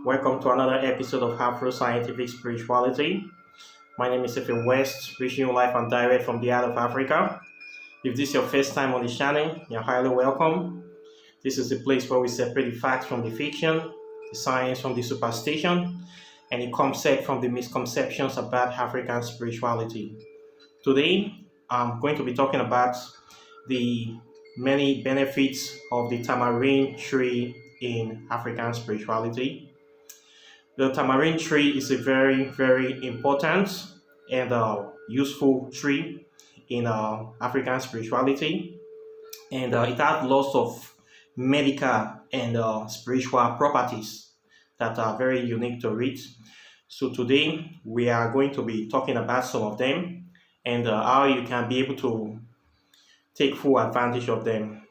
Welcome to another episode of Afro-Scientific Spirituality. My name is Efe West, reaching you live and direct from the heart of Africa. If this is your first time on the channel, you're highly welcome. This is the place where we separate the facts from the fiction, the science from the superstition, and the concept from the misconceptions about African spirituality. Today, I'm going to be talking about the many benefits of the tamarind tree in African spirituality. The tamarind tree is a very, very important and useful tree in African spirituality, and it has lots of medical and spiritual properties that are very unique to it. So today we are going to be talking about some of them and how you can be able to take full advantage of them.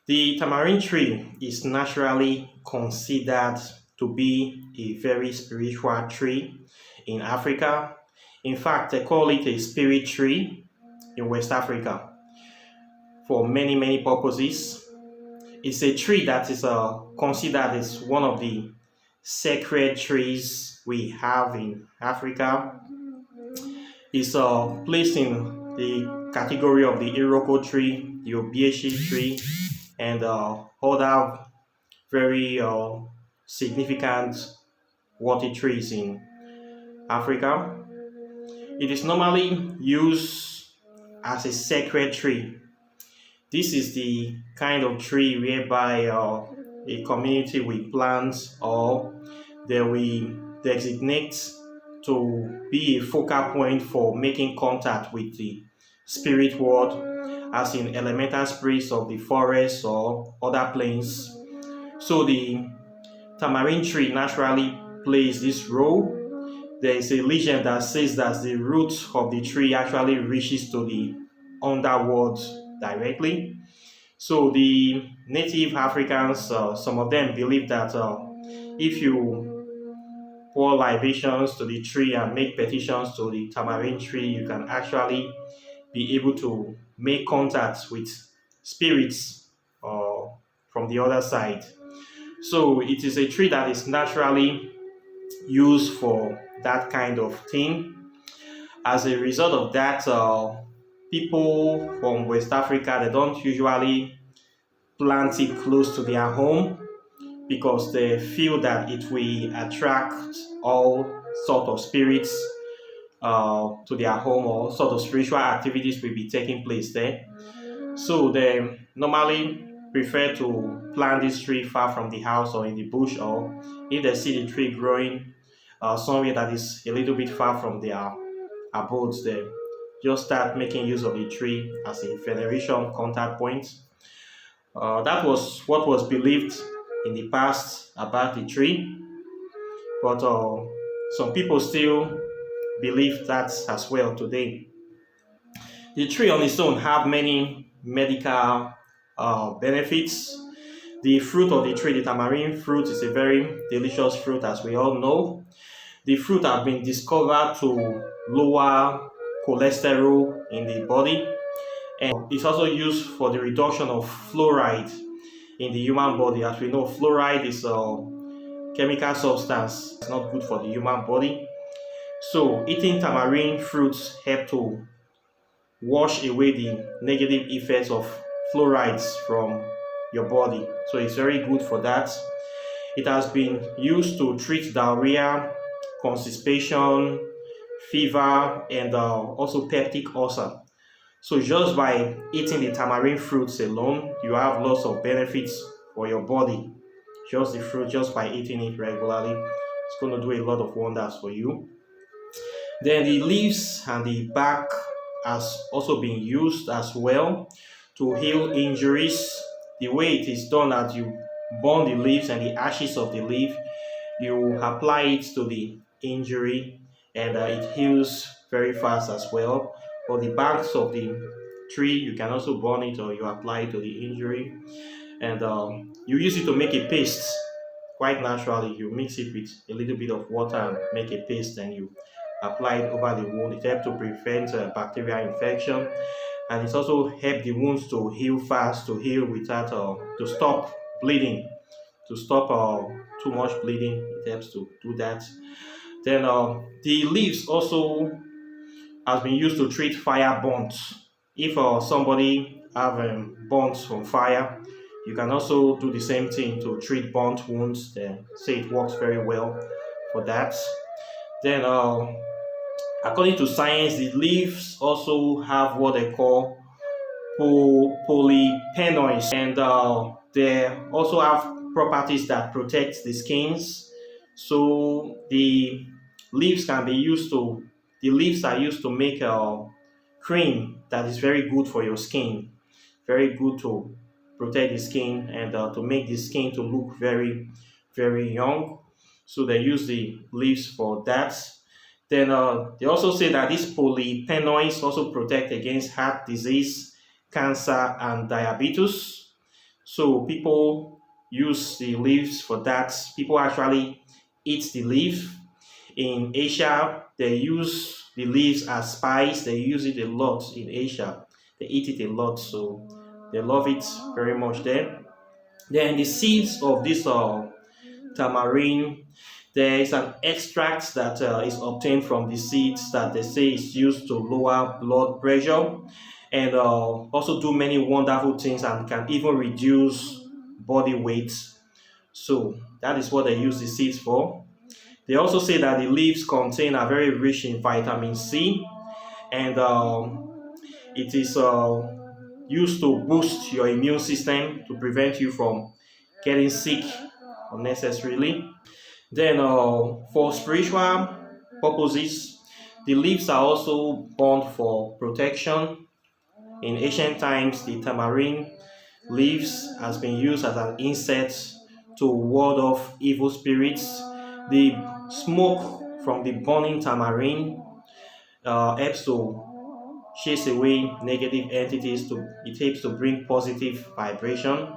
The tamarind tree is naturally considered to be a very spiritual tree in Africa. In fact, they call it a spirit tree in West Africa for many, many purposes. It's a tree that is considered as one of the sacred trees we have in Africa. It's placed in the category of the Iroko tree, the Obieshi tree, and other very significant water trees in Africa. It is normally used as a sacred tree. This is the kind of tree whereby a community will plant or they will designate to be a focal point for making contact with the spirit world, as in elemental spirits of the forest or other planes. So the tamarind tree naturally plays this role. There is a legend that says that the root of the tree actually reaches to the underworld directly. So the native Africans, some of them believe that if you pour libations to the tree and make petitions to the tamarind tree, you can actually be able to make contact with spirits from the other side. So it is a tree that is naturally used for that kind of thing. As a result of that, people from West Africa, they don't usually plant it close to their home because they feel that it will attract all sort of spirits to their home, or sort of spiritual activities will be taking place there. So they normally prefer to plant this tree far from the house or in the bush, or if they see the tree growing somewhere that is a little bit far from their abodes, they just start making use of the tree as a veneration contact point. That was what was believed in the past about the tree, but some people still believe that as well today. The tree on its own have many medical benefits. The fruit of the tree, the tamarind fruit, is a very delicious fruit, as we all know. The fruit has been discovered to lower cholesterol in the body, and it's also used for the reduction of fluoride in the human body. As we know, fluoride is a chemical substance. It's not good for the human body. So eating tamarind fruits help to wash away the negative effects of fluorides from your body. So it's very good for that. It has been used to treat diarrhea, constipation, fever, and also peptic ulcer. So just by eating the tamarind fruits alone, you have lots of benefits for your body. Just the fruit, just by eating it regularly, it's going to do a lot of wonders for you. Then the leaves and the bark has also been used as well to heal injuries. The way it is done, as you burn the leaves and the ashes of the leaf, you apply it to the injury, and it heals very fast as well. For the barks of the tree, you can also burn it or you apply it to the injury, and you use it to make a paste. Quite naturally, you mix it with a little bit of water and make a paste, and you apply it over the wound. It helps to prevent bacterial infection, and it also helps the wounds to heal fast, to heal without to stop bleeding, to stop too much bleeding, it helps to do that. Then the leaves also has been used to treat fire burns. If somebody have burns from fire, you can also do the same thing to treat burnt wounds. Then say it works very well for that. Then according to science, the leaves also have what they call polypenoids, and they also have properties that protect the skins. So the leaves are used to make a cream that is very good for your skin, very good to protect the skin and to make the skin to look very, very young. So they use the leaves for that. Then they also say that these polypenoids also protect against heart disease, cancer, and diabetes. So people use the leaves for that. People actually eat the leaf. In Asia, they use the leaves as spice. They use it a lot in Asia. They eat it a lot, so they love it very much there. Then the seeds of this tamarind, there is an extract that is obtained from the seeds that they say is used to lower blood pressure and also do many wonderful things and can even reduce body weight. So that is what they use the seeds for. They also say that the leaves contain are very rich in vitamin C, and it is used to boost your immune system to prevent you from getting sick unnecessarily. Then for spiritual purposes, the leaves are also burned for protection. In ancient times, the tamarind leaves has been used as an insect to ward off evil spirits. The smoke from the burning tamarind helps to chase away negative entities. It helps to bring positive vibration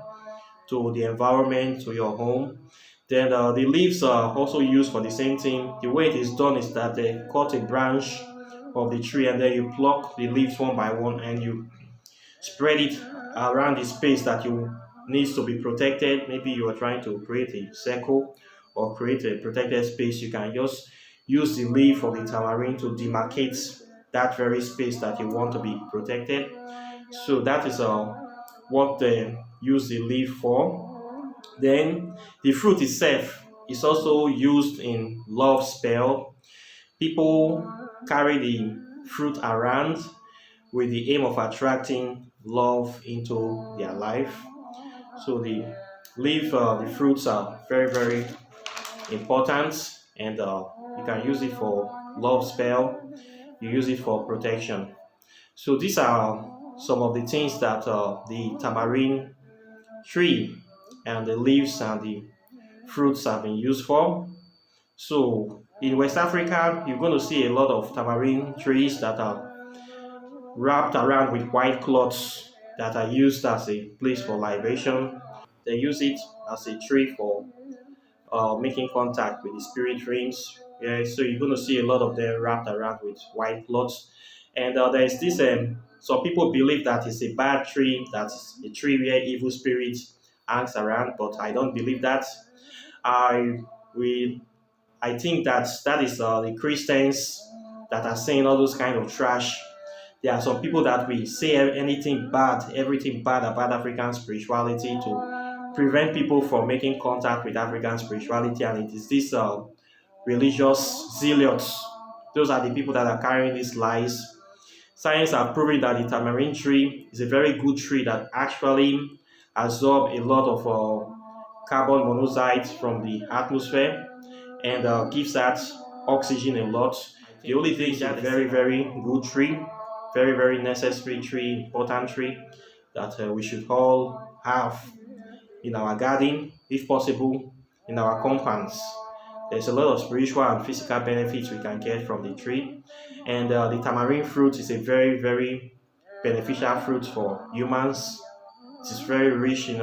to the environment, to your home. Then the leaves are also used for the same thing. The way it is done is that they cut a branch of the tree and then you pluck the leaves one by one and you spread it around the space that you needs to be protected. Maybe you are trying to create a circle or create a protected space. You can just use the leaf of the tamarind to demarcate that very space that you want to be protected. So that is what they use the leaf for. Then the fruit itself is also used in love spell. People carry the fruit around with the aim of attracting love into their life. So the fruits are very, very important, and you can use it for love spell. You use it for protection. So these are some of the things that the tamarind tree and the leaves and the fruits have been used for. So in West Africa, you're going to see a lot of tamarind trees that are wrapped around with white cloths that are used as a place for libation. They use it as a tree for making contact with the spirit rings. Yeah, so you're going to see a lot of them wrapped around with white cloths. And there's this, some people believe that it's a bad tree, that's a tree where evil spirits hangs around, but I don't believe that. I we I think that that is the Christians that are saying all those kind of trash. There are some people that will say anything bad, everything bad about African spirituality to prevent people from making contact with African spirituality, and it is these religious zealots. Those are the people that are carrying these lies. Science have proven that the tamarind tree is a very good tree that actually absorbs a lot of carbon monoxide from the atmosphere and gives that oxygen a lot. The only thing is a very, very good tree, very, very necessary tree, important tree that we should all have in our garden, if possible, in our compounds. There's a lot of spiritual and physical benefits we can get from the tree. And the tamarind fruit is a very, very beneficial fruit for humans. It is very rich in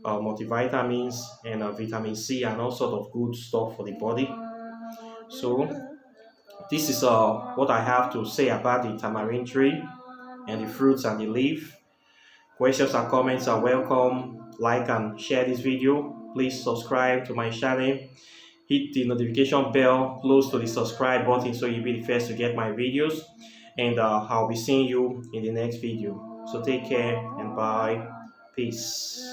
multivitamins and vitamin C and all sort of good stuff for the body. So this is what I have to say about the tamarind tree and the fruits and the leaf. Questions and comments are welcome. Like and share this video. please subscribe to my channel. Hit the notification bell close to the subscribe button so you'll be the first to get my videos. And I'll be seeing you in the next video. So take care and bye. Peace.